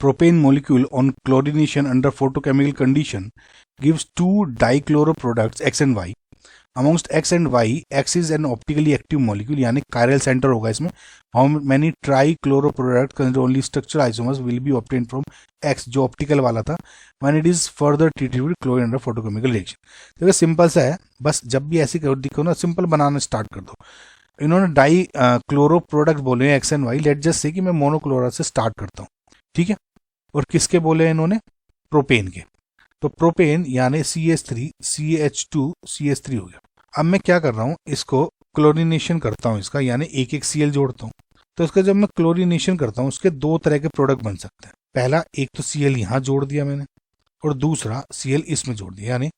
propane molecule on chlorination under photochemical condition gives two dichloro products X and Y. Amongst X and Y, X is an optically active molecule, यानी chiral center होगा इसमें. How many trichloro products consider only structural isomers will be obtained from X, जो optical वाला था, when it is further treated with chlorine under photochemical reaction. देखो simple सा है, बस जब भी ऐसी दिखो ना, सिंपल बनाना स्टार्ट कर दो. इन्होंने डाई क्लोरो प्रोडक्ट बोले हैं X and Y. Let just say कि मैं मोनोक्लोरा से स्टार्ट करता हूँ, ठीक है. और किसके बोले हैं इन्होंने? प्रोपेन के. तो प्रोपेन यानी CH3 CH2 CH3 हो गया. अब मैं क्या कर रहा हूँ, इसको क्लोरिनेशन करता हूँ इसका, यानी एक एक Cl जोड़ता हूँ. तो इसका जब मैं क्लोरिनेशन करता हूँ, उसके दो तरह के प्रोडक्ट बन सकते हैं. पहला, एक तो Cl यहाँ जोड़ दिया मैंने, और दूसरा Cl इसमें जोड़ दिया, यानी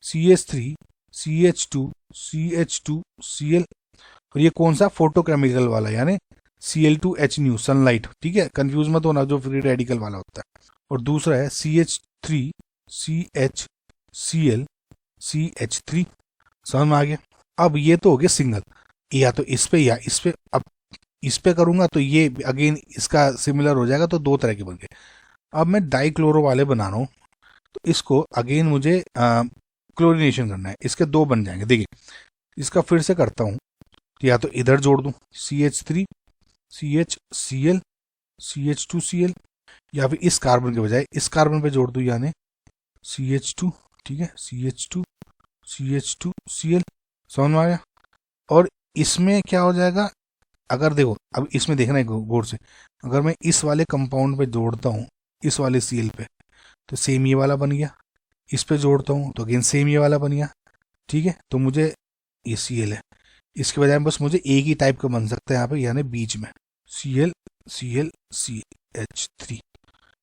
CH3 CH2 CH2 Cl. और ये कौन सा? फोटोकेमिकल वाला, यानी Cl2H सनलाइट, ठीक है, कंफ्यूज मत होना, जो फ्री रेडिकल वाला होता है. और दूसरा है CH3 CHCl CH3. समझ में आ गया? अब ये तो हो गया सिंगल, या तो इस पे या इस पे. अब इस पे करूंगा तो ये अगेन इसका सिमिलर हो जाएगा, तो दो तरह के बन गए. अब मैं डाइक्लोरो वाले बना रहा हूँ, तो इसको अगेन मुझे क्लोरिनेशन करना है. इसके दो बन जाएंगे. देखिए, इसका फिर से करता हूँ, या तो इधर जोड़ दूं CH3 CHCl CH2Cl, या फिर इस कार्बन के बजाय इस कार्बन पे जोड़ दूं, यानी CH2, ठीक है, CH2 CH2Cl. समझ में आ गया? और इसमें क्या हो जाएगा, अगर देखो, अब इसमें देखना है गौर से, अगर मैं इस वाले कंपाउंड पे जोड़ता हूँ इस वाले Cl पे, तो सेम ये वाला बन गया. इस पे जोड़ता हूँ तो अगेन सेम ये वाला बन गया, ठीक है. तो मुझे ये Cl है, इसके बजाय बस मुझे एक ही टाइप का बन सकता है यहाँ पे, यानी बीच में Cl Cl CH3,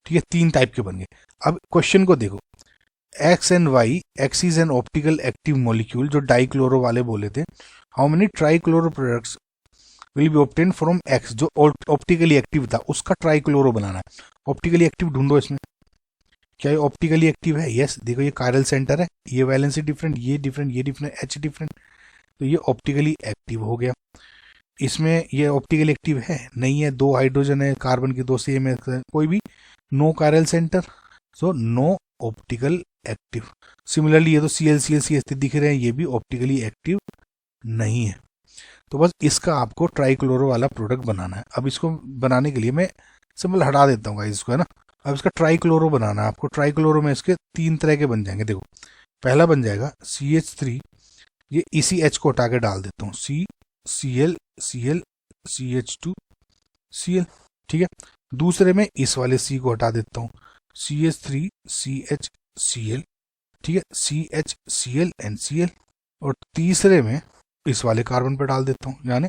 ठीक है. तीन टाइप के बन गए. अब क्वेश्चन को देखो, X and Y. X is an optical active molecule, जो डाइक्लोरो वाले बोले थे. How many trichloro products will be obtain from X, जो ऑप्टिकली एक्टिव था, उसका ट्राइक्लोरो बनाना है. ऑप्टिकली एक्टिव ढूंढो इसमें. क्या ये ऑप्टिकली एक्टिव है? यस. देखो, ये कायरल सेंटर है, ये वैलेंसी डिफरेंट, ये डिफरेंट, ये डिफरेंट, H डिफरेंट, तो ये ऑप्टिकली एक्टिव हो गया. इसमें ये ऑप्टिकली एक्टिव है नहीं है, दो हाइड्रोजन है, कार्बन की दो सेम है, कोई भी no chiral centre, so no optical active. Similarly ये तो Cl CH3 दिख रहे हैं, ये भी ऑप्टिकली एक्टिव नहीं है. तो बस इसका आपको ट्राइक्लोरो वाला प्रोडक्ट बनाना है. अब इसको बनाने के लिए मैं सिंपल हटा देता हूँ इसको, है ना. अब इसका ट्राइक्लोरो बनाना है आपको. ट्राइक्लोरो में इसके तीन तरह के बन जाएंगे. देखो, पहला बन जाएगा CH3, ये इसी H को हटा के डाल देता हूँ, CCl Cl CH2 Cl, ठीक है. दूसरे में इस वाले C को हटा देता हूँ, CH3 CHCl, ठीक है, CHCl and Cl. और तीसरे में इस वाले कार्बन पे डाल देता हूँ, यानी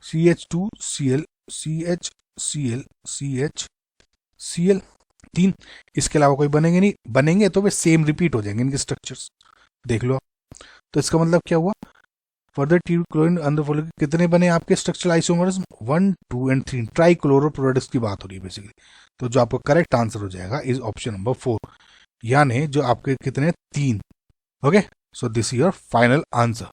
CH2Cl CHCl CHCl. तीन. इसके अलावा कोई बनेंगे नहीं, बनेंगे तो वे सेम रिपीट हो जाएंगे इनके स्ट्रक्चर्स. देख लो आप. तो इसका मतलब क्या हुआ, फर्दर टी क्लोरीन अंदर फॉलो कितने बने आपके structural isomers? 1 2 and 3 trichloro products की बात हो रही है बेसिकली. तो जो आपका करेक्ट आंसर हो जाएगा इज ऑप्शन नंबर 4, यानी जो आपके कितने 3. Okay, so this is your final answer.